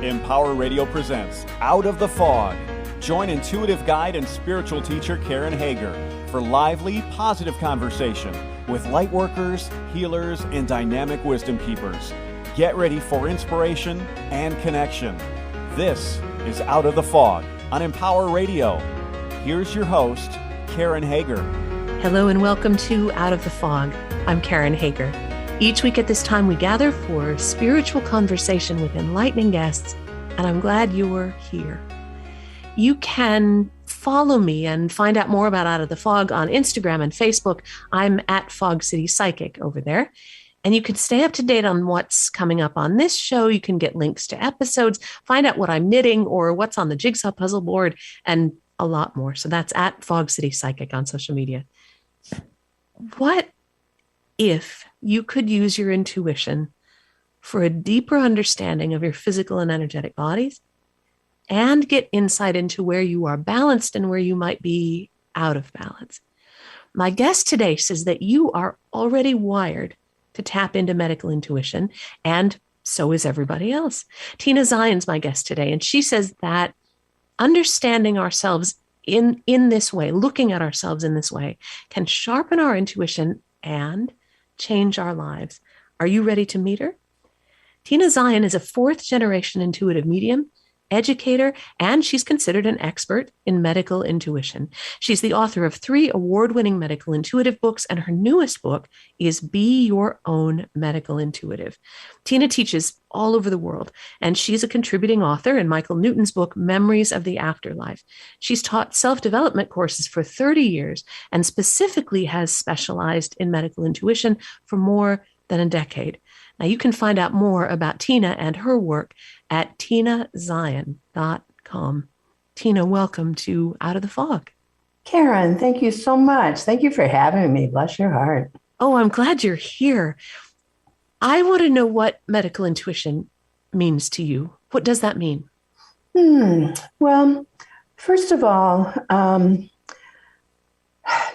Empower Radio presents Out of the Fog. Join intuitive guide and spiritual teacher Karen Hager for lively, positive conversation with lightworkers, healers, and dynamic wisdom keepers. Get ready for inspiration and connection. This is Out of the Fog on Empower Radio. Here's your host, Karen Hager. Hello and welcome to Out of the Fog. I'm Karen Hager. Each week at this time, we gather for spiritual conversation with enlightening guests, and I'm glad you're here. You can follow me and find out more about Out of the Fog on Instagram and Facebook. I'm at Fog City Psychic over there. And you can stay up to date on what's coming up on this show. You can get links to episodes, find out what I'm knitting or what's on the jigsaw puzzle board, and a lot more. So that's at Fog City Psychic on social media. What if you could use your intuition for a deeper understanding of your physical and energetic bodies and get insight into where you are balanced and where you might be out of balance? My guest today says that you are already wired to tap into medical intuition, and so is everybody else. Tina Zion's my guest today, and she says that understanding ourselves in this way, looking at ourselves in this way, can sharpen our intuition and change our lives. Are you ready to meet her? Tina Zion is a fourth-generation intuitive medium, educator, and she's considered an expert in medical intuition. She's the author of 3 award-winning medical intuitive books, and her newest book is Be Your Own Medical Intuitive. Tina teaches all over the world, and she's a contributing author in Michael Newton's book, Memories of the Afterlife. She's taught self-development courses for 30 years and specifically has specialized in medical intuition for more than a decade. Now, you can find out more about Tina and her work at tinazion.com. Tina, welcome to Out of the Fog. Karen, thank you so much. Thank you for having me. Bless your heart. Oh, I'm glad you're here. I want to know what medical intuition means to you. What does that mean? Well, first of all,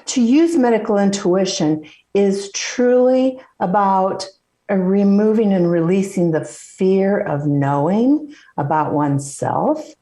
to use medical intuition is truly about removing and releasing the fear of knowing about oneself,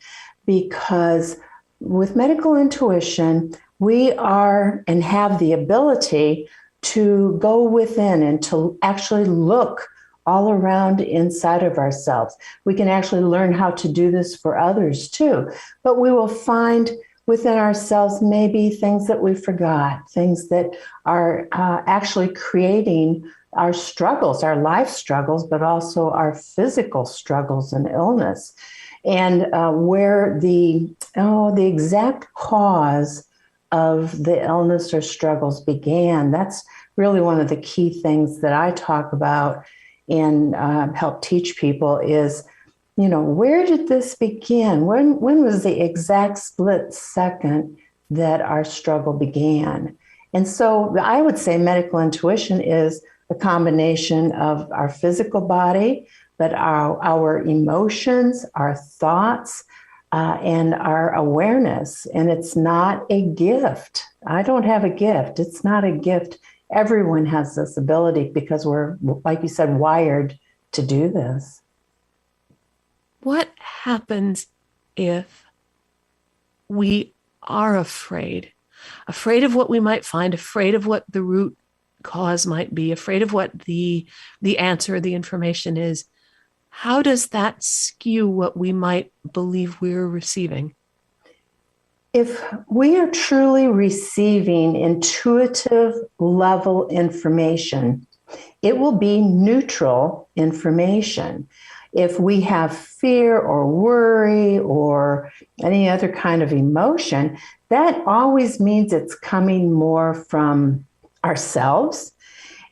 because with medical intuition, we are and have the ability to go within and to actually look all around inside of ourselves. We can actually learn how to do this for others too, but we will find within ourselves maybe things that we forgot, things that are actually creating our struggles, our life struggles, but also our physical struggles and illness. And where the exact cause of the illness or struggles began, that's really one of the key things that I talk about and help teach people is, where did this begin? When was the exact split second that our struggle began? And so I would say medical intuition is a combination of our physical body, but our emotions, our thoughts, and our awareness. And it's not a gift. I don't have a gift. It's not a gift. Everyone has this ability because we're, like you said, wired to do this. What happens if we are afraid of what we might find, afraid of what the root cause might be, afraid of what the answer, the information is? How does that skew what we might believe we're receiving? If we are truly receiving intuitive level information, it will be neutral information. If we have fear or worry or any other kind of emotion, that always means it's coming more from ourselves.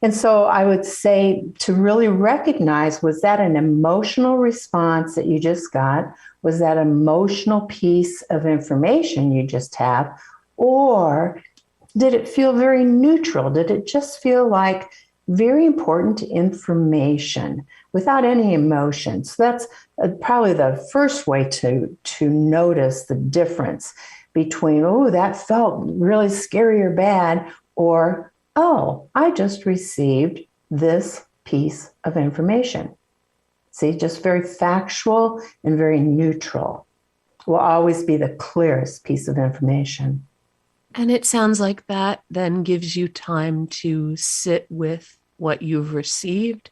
And so I would say to really recognize, was that an emotional response that you just got? Was that emotional piece of information you just have? Or did it feel very neutral? Did it just feel like very important information without any emotion? So that's probably the first way to notice the difference between, oh, that felt really scary or bad, or, oh, I just received this piece of information. See, just very factual and very neutral will always be the clearest piece of information. And it sounds like that then gives you time to sit with what you've received.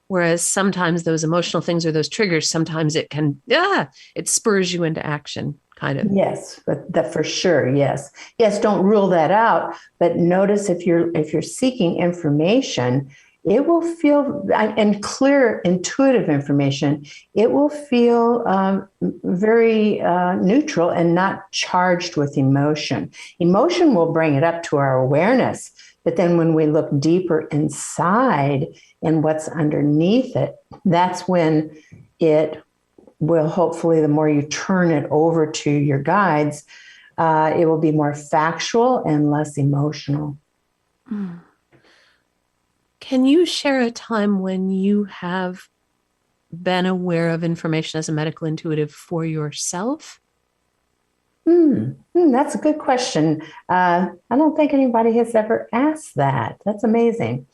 Whereas sometimes those emotional things or those triggers, sometimes it can, it spurs you into action, kind of. Yes, but that for sure, yes. Yes, don't rule that out, but notice if you're seeking information, it will feel, and clear, intuitive information, it will feel very neutral and not charged with emotion. Emotion will bring it up to our awareness, but then when we look deeper inside and what's underneath it, that's when it will, hopefully, the more you turn it over to your guides, it will be more factual and less emotional. Mm. Can you share a time when you have been aware of information as a medical intuitive for yourself? That's a good question. I don't think anybody has ever asked that. That's amazing.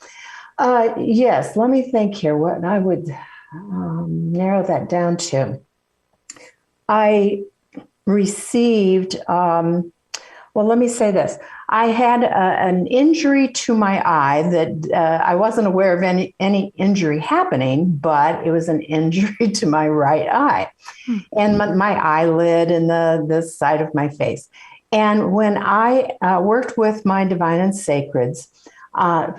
Yes, let me think here what I would narrow that down to. I received, let me say this. I had an injury to my eye that I wasn't aware of any injury happening, but it was an injury to my right eye and my eyelid and the side of my face. And when I worked with my divine and sacreds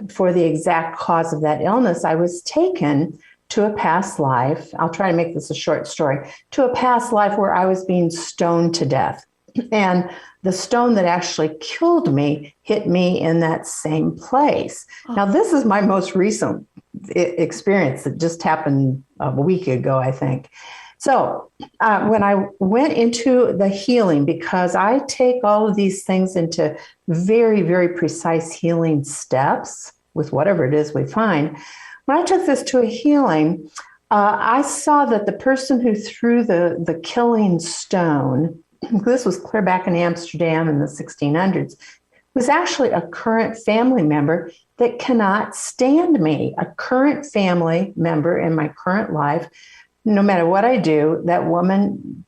for the exact cause of that illness, I was taken to a past life. I'll try to make this a short story. To a past life where I was being stoned to death. And the stone that actually killed me hit me in that same place. Oh. Now, this is my most recent experience that just happened a week ago, I think. So when I went into the healing, because I take all of these things into very, very precise healing steps with whatever it is we find, when I took this to a healing, I saw that the person who threw the killing stone, this was clear back in Amsterdam in the 1600s, was actually a current family member that cannot stand me, a current family member in my current life. No matter what I do, that woman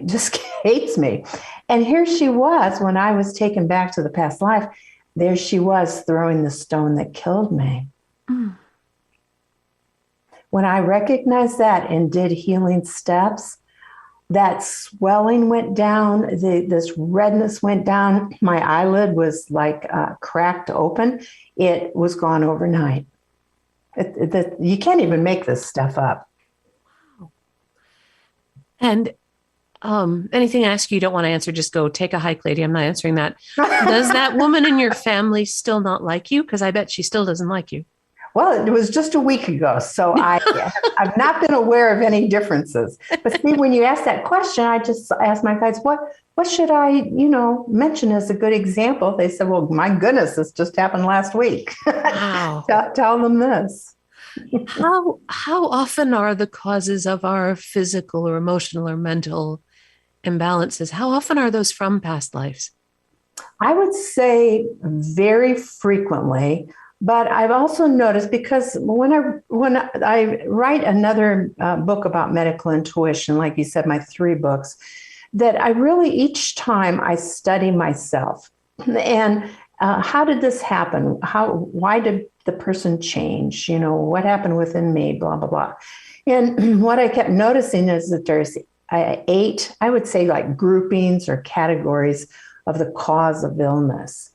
just hates me. And here she was when I was taken back to the past life. There she was throwing the stone that killed me. Mm. When I recognized that and did healing steps, that swelling went down, this redness went down. My eyelid was like cracked open. It was gone overnight. You can't even make this stuff up. And anything I ask you don't want to answer, just go take a hike, lady. I'm not answering that. Does that woman in your family still not like you? Because I bet she still doesn't like you. Well, it was just a week ago, so I've not been aware of any differences. But see, when you ask that question, I just asked my guides, what should I, mention as a good example? They said, well, my goodness, this just happened last week. Wow. Tell them this. How often are the causes of our physical or emotional or mental imbalances, how often are those from past lives? I would say very frequently. But I've also noticed, because when I write another book about medical intuition, like you said, my 3 books, that I really, each time I study myself and how did this happen? Why did the person change? What happened within me, blah, blah, blah. And what I kept noticing is that there's 8, I would say, like groupings or categories of the cause of illness.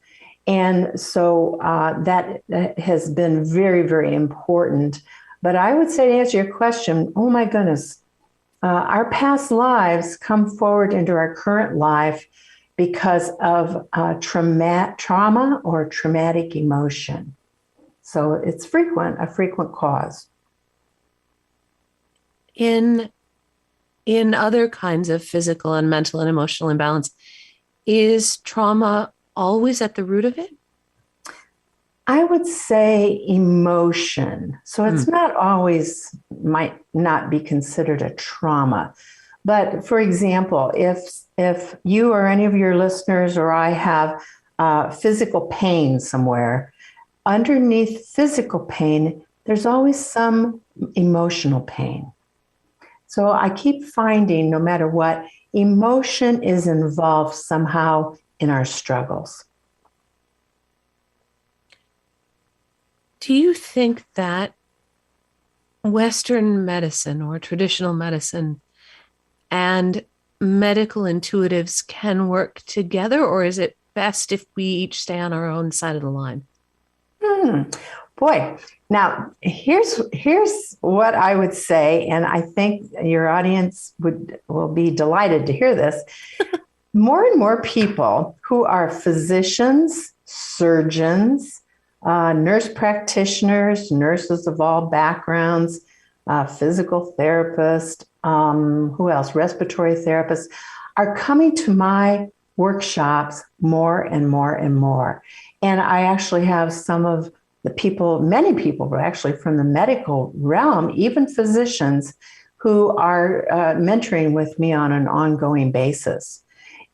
And so that has been very, very important. But I would say, to answer your question, oh my goodness, our past lives come forward into our current life because of trauma or traumatic emotion. So it's a frequent cause. In other kinds of physical and mental and emotional imbalance, is trauma always at the root of it? I would say emotion. So it's not always, might not be considered a trauma. But for example, if you or any of your listeners or I have physical pain somewhere, underneath physical pain, there's always some emotional pain. So I keep finding, no matter what, emotion is involved somehow in our struggles. Do you think that Western medicine or traditional medicine and medical intuitives can work together, or is it best if we each stay on our own side of the line? Boy, now here's what I would say, and I think your audience will be delighted to hear this. More and more people who are physicians, surgeons, nurse practitioners, nurses of all backgrounds, physical therapists, who else? Respiratory therapists are coming to my workshops more and more and more. And I actually have some of the people, many people actually from the medical realm, even physicians who are mentoring with me on an ongoing basis.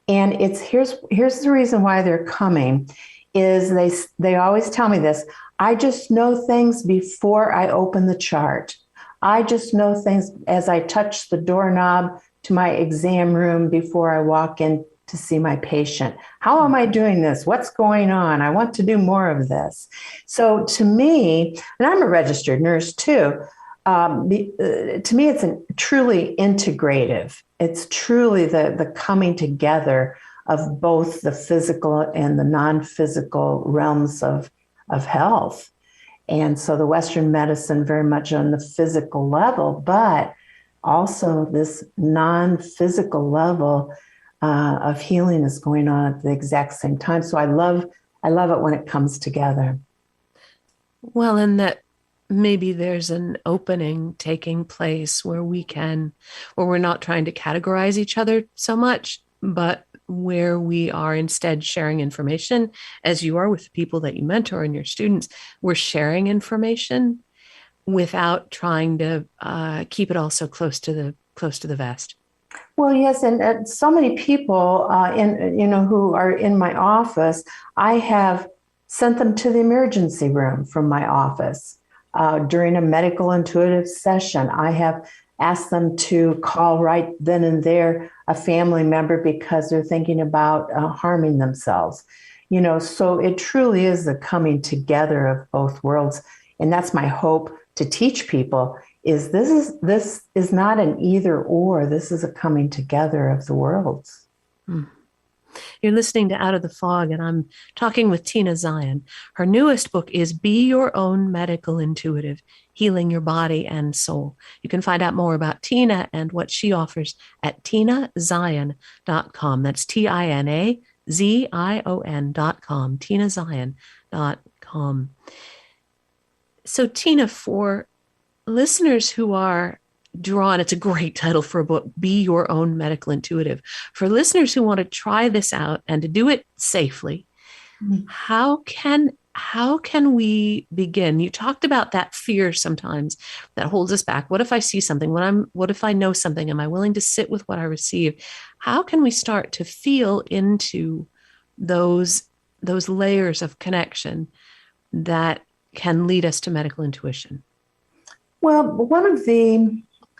And here's the reason why they're coming is they always tell me this: I just know things before I open the chart. I just know things as I touch the doorknob to my exam room before I walk in to see my patient. How am I doing this? What's going on? I want to do more of this. So to me, and I'm a registered nurse too, to me, it's truly integrative. It's truly the coming together of both the physical and the non-physical realms of health. And so the Western medicine very much on the physical level, but also this non-physical level of healing is going on at the exact same time. So I love it when it comes together. Well, and that maybe there's an opening taking place where we're not trying to categorize each other so much, but where we are instead sharing information, as you are with the people that you mentor and your students. We're sharing information without trying to keep it all so close to the vest. Well, yes, and so many people who are in my office, I have sent them to the emergency room from my office during a medical intuitive session. I have asked them to call right then and there a family member because they're thinking about harming themselves. So it truly is the coming together of both worlds, and that's my hope to teach people. This is not an either or. This is a coming together of the worlds. You're listening to Out of the Fog, and I'm talking with Tina Zion. Her newest book is Be Your Own Medical Intuitive, Healing Your Body and Soul. You can find out more about Tina and what she offers at tinazion.com. That's TINAZION.com, tinazion.com. So Tina, for listeners who are drawn, it's a great title for a book, Be Your Own Medical Intuitive. For listeners who want to try this out and to do it safely, how can we begin? You talked about that fear sometimes that holds us back. What if I see something? What if I know something? Am I willing to sit with what I receive? How can we start to feel into those layers of connection that can lead us to medical intuition? Well,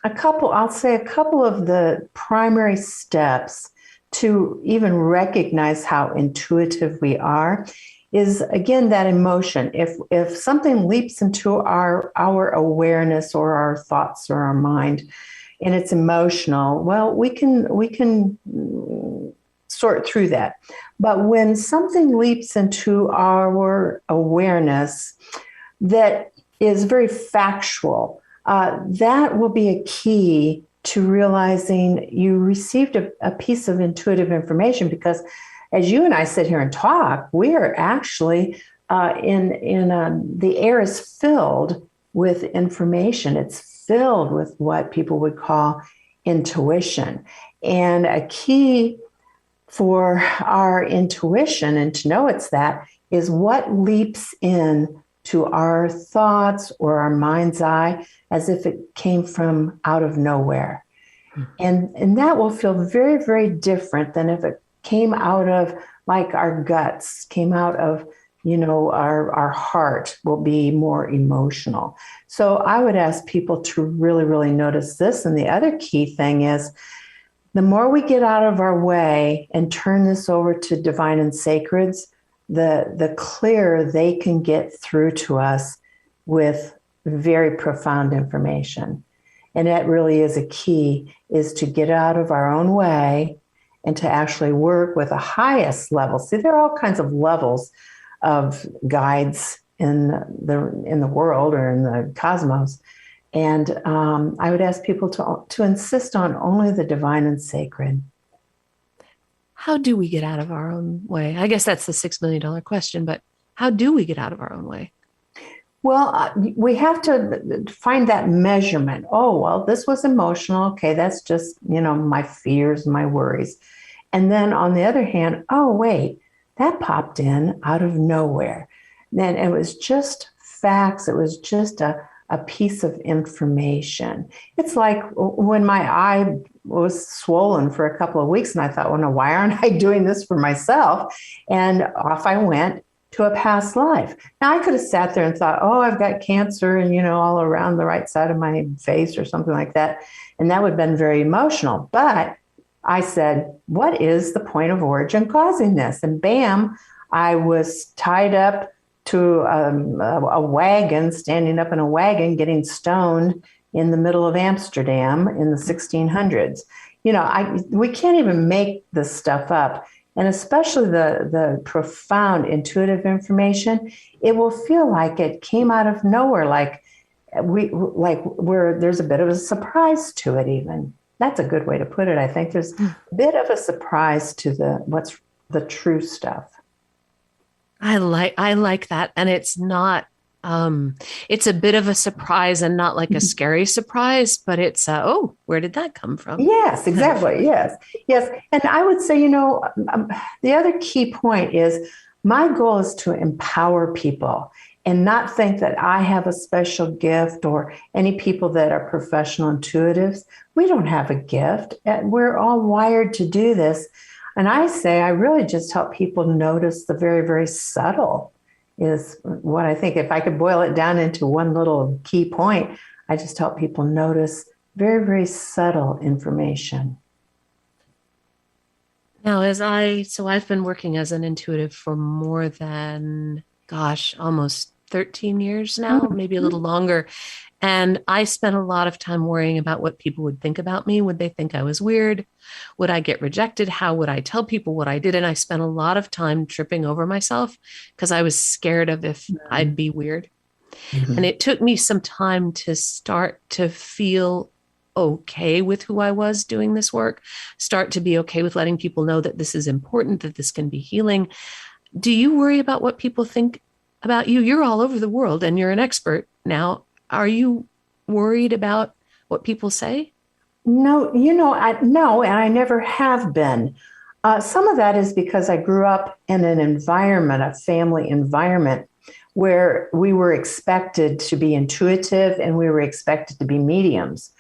a couple of the primary steps to even recognize how intuitive we are is, again, that emotion. If something leaps into our awareness or our thoughts or our mind, and it's emotional, well, we can sort through that. But when something leaps into our awareness that is very factual, that will be a key to realizing you received a piece of intuitive information, because as you and I sit here and talk, we are actually the air is filled with information. It's filled with what people would call intuition. And a key for our intuition, and to know it's that, is what leaps in to our thoughts or our mind's eye as if it came from out of nowhere. And that will feel very, very different than if it came out of, like, our guts, came out of our heart will be more emotional. So I would ask people to really, really notice this. And the other key thing is the more we get out of our way and turn this over to divine and sacreds, the clearer they can get through to us with very profound information. And that really is a key, is to get out of our own way and to actually work with the highest level. See, there are all kinds of levels of guides in the world or in the cosmos. And I would ask people to insist on only the divine and sacred. How do we get out of our own way? I guess that's the $6 million question, but how do we get out of our own way? Well, we have to find that measurement. Oh, well, this was emotional. Okay, that's just, my fears, my worries. And then on the other hand, oh, wait, that popped in out of nowhere. Then it was just facts. It was just a piece of information. It's like when my eye was swollen for a couple of weeks and I thought, well, no, why aren't I doing this for myself? And off I went to a past life. Now I could have sat there and thought, oh, I've got cancer and, all around the right side of my face or something like that. And that would have been very emotional. But I said, what is the point of origin causing this? And bam, I was tied up to a wagon, standing up in a wagon, getting stoned in the middle of Amsterdam in the 1600s. We can't even make this stuff up. And especially the profound intuitive information, it will feel like it came out of nowhere, like where there's a bit of a surprise to it even. That's a good way to put it. I think there's a bit of a surprise to what's the true stuff. I like that. And it's not, it's a bit of a surprise and not like a scary surprise, but it's, where did that come from? Yes, exactly. Yes. And I would say, the other key point is my goal is to empower people and not think that I have a special gift or any people that are professional intuitives. We don't have a gift. We're all wired to do this. And I really just help people notice the very, very subtle is what I think. If I could boil it down into one little key point, I just help people notice very, very subtle information. Now, I've been working as an intuitive for more than, almost 13 years now, maybe a little longer. And I spent a lot of time worrying about what people would think about me. Would they think I was weird? Would I get rejected? How would I tell people what I did? And I spent a lot of time tripping over myself because I was scared of if I'd be weird. Mm-hmm. And it took me some time to start to feel okay with who I was doing this work, start to be okay with letting people know that this is important, that this can be healing. Do you worry about what people think about you? You're all over the world and you're an expert now. Are you worried about what people say? No, no, and I never have been. Some of that is because I grew up in an environment, a family environment, where we were expected to be intuitive and we were expected to be mediums.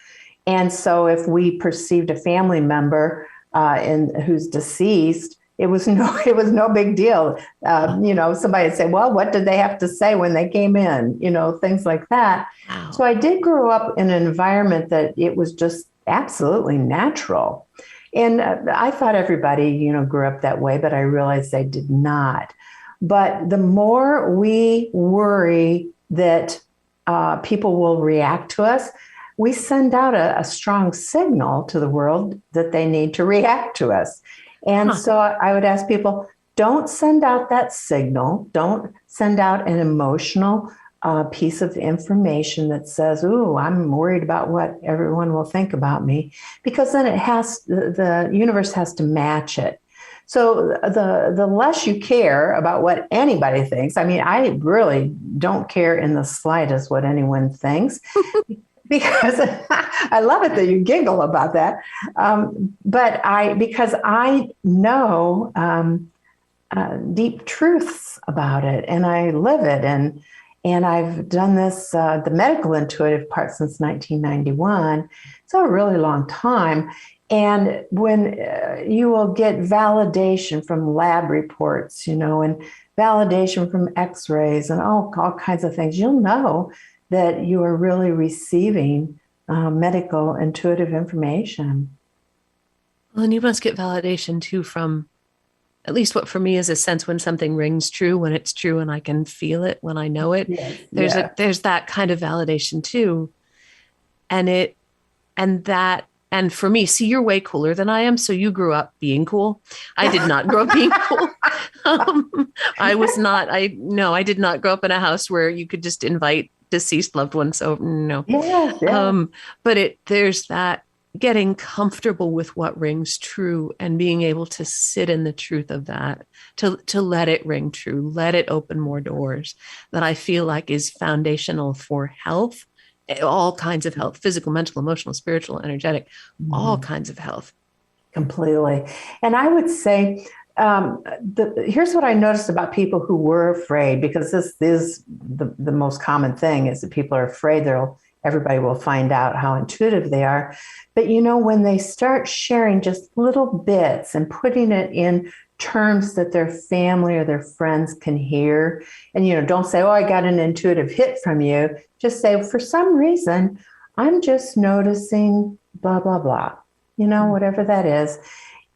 And so if we perceived a family member who's deceased, it was no big deal. Somebody would say, well, what did they have to say when they came in? Things like that. Wow. So I did grow up in an environment that it was just absolutely natural. And I thought everybody, grew up that way, but I realized they did not. But the more we worry that people will react to us, we send out a strong signal to the world that they need to react to us. And so I would ask people, don't send out that signal. Don't send out an emotional piece of information that says, ooh, I'm worried about what everyone will think about me, because then the universe has to match it. So the less you care about what anybody thinks, I really don't care in the slightest what anyone thinks. Because I love it that you giggle about that. Because I know deep truths about it and I live it. And I've done this, the medical intuitive part since 1991. So a really long time. And when you will get validation from lab reports, and validation from x-rays and all kinds of things, you'll know that you are really receiving medical intuitive information. Well, and you must get validation too from, at least what for me is a sense when something rings true, when it's true and I can feel it when I know it. Yes, There's that kind of validation too. And for me, see, you're way cooler than I am. So you grew up being cool. I did not grow up being cool. I did not grow up in a house where you could just invite deceased loved ones. So no. Yes, yes. But there's that getting comfortable with what rings true and being able to sit in the truth of that, to let it ring true, let it open more doors, that I feel like is foundational for health, all kinds of health, physical, mental, emotional, spiritual, energetic, all kinds of health. Completely. And I would say, here's what I noticed about people who were afraid, because this is the most common thing, is that people are afraid everybody will find out how intuitive they are. But when they start sharing just little bits and putting it in terms that their family or their friends can hear, and don't say, oh, I got an intuitive hit from you. Just say, for some reason, I'm just noticing blah, blah, blah, whatever that is.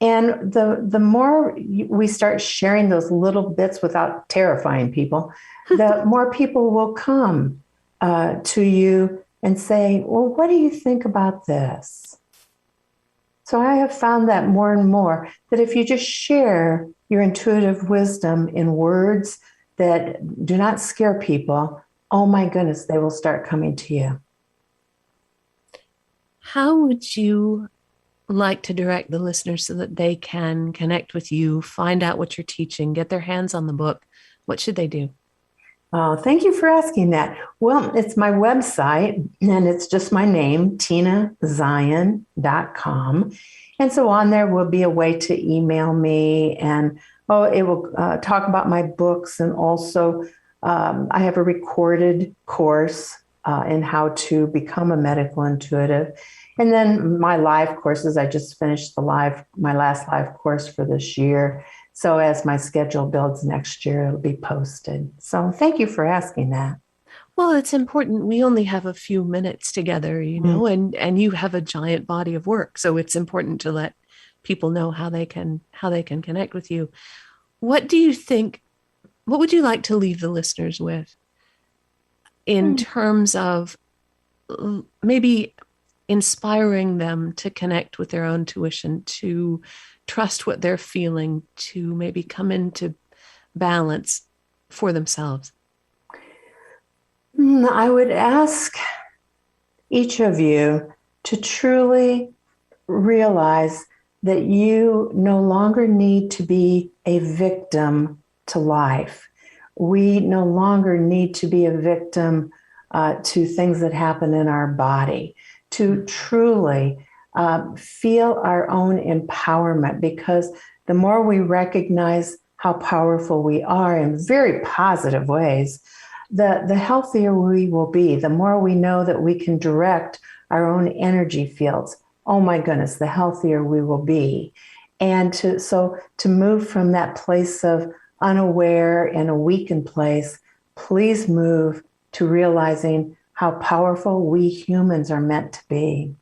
And the more we start sharing those little bits without terrifying people, the more people will come to you and say, well, what do you think about this? So I have found that more and more, that if you just share your intuitive wisdom in words that do not scare people, oh my goodness, they will start coming to you. How would you like to direct the listeners so that they can connect with you, find out what you're teaching, get their hands on the book? What should they do? Oh, thank you for asking that. Well, it's my website, and it's just my name, tinazion.com. And so on there will be a way to email me, and it will talk about my books. And also I have a recorded course in how to become a medical intuitive. And then my live courses, I just finished my last live course for this year. So as my schedule builds next year, it'll be posted. So thank you for asking that. Well, it's important. We only have a few minutes together, and you have a giant body of work. So it's important to let people know how they can connect with you. What do you think, what would you like to leave the listeners with in terms of maybe inspiring them to connect with their own intuition, to trust what they're feeling, to maybe come into balance for themselves? I would ask each of you to truly realize that you no longer need to be a victim to life. We no longer need to be a victim to things that happen in our body, to truly feel our own empowerment, because the more we recognize how powerful we are in very positive ways, the healthier we will be. The more we know that we can direct our own energy fields, oh my goodness, the healthier we will be. And to move from that place of unaware and a weakened place, please move to realizing how powerful we humans are meant to be.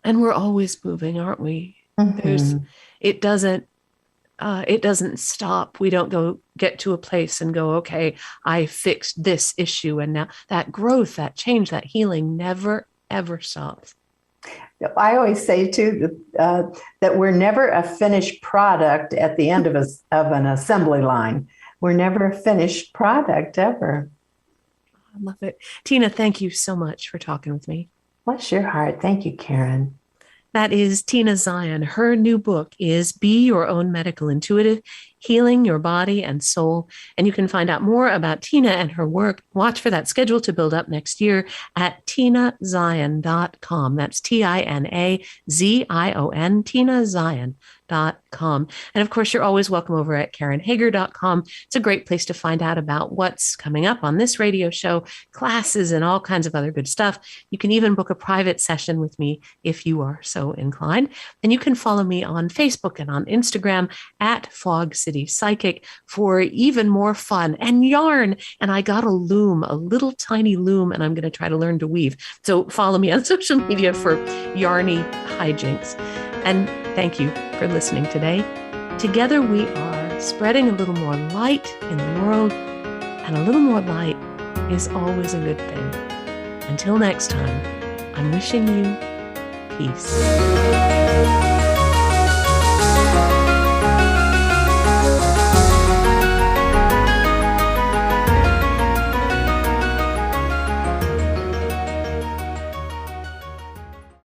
And we're always moving, aren't we? Mm-hmm. It doesn't stop. We don't get to a place and go, okay, I fixed this issue. And now that growth, that change, that healing never, ever stops. I always say too that we're never a finished product at the end of an assembly line. We're never a finished product ever. I love it. Tina, thank you so much for talking with me. Bless your heart. Thank you, Karen. That is Tina Zion. Her new book is Be Your Own Medical Intuitive. healing your body and soul. And you can find out more about Tina and her work. Watch for that schedule to build up next year at tinazion.com. That's TINAZION, tinazion.com. And of course, you're always welcome over at KarenHager.com. It's a great place to find out about what's coming up on this radio show, classes, and all kinds of other good stuff. You can even book a private session with me if you are so inclined. And you can follow me on Facebook and on Instagram at Fog City Psychic for even more fun and yarn. And I got a loom, a little tiny loom, and I'm going to try to learn to weave. So follow me on social media for yarny hijinks. And thank you for listening today. Together we are spreading a little more light in the world, and a little more light is always a good thing. Until next time, I'm wishing you peace.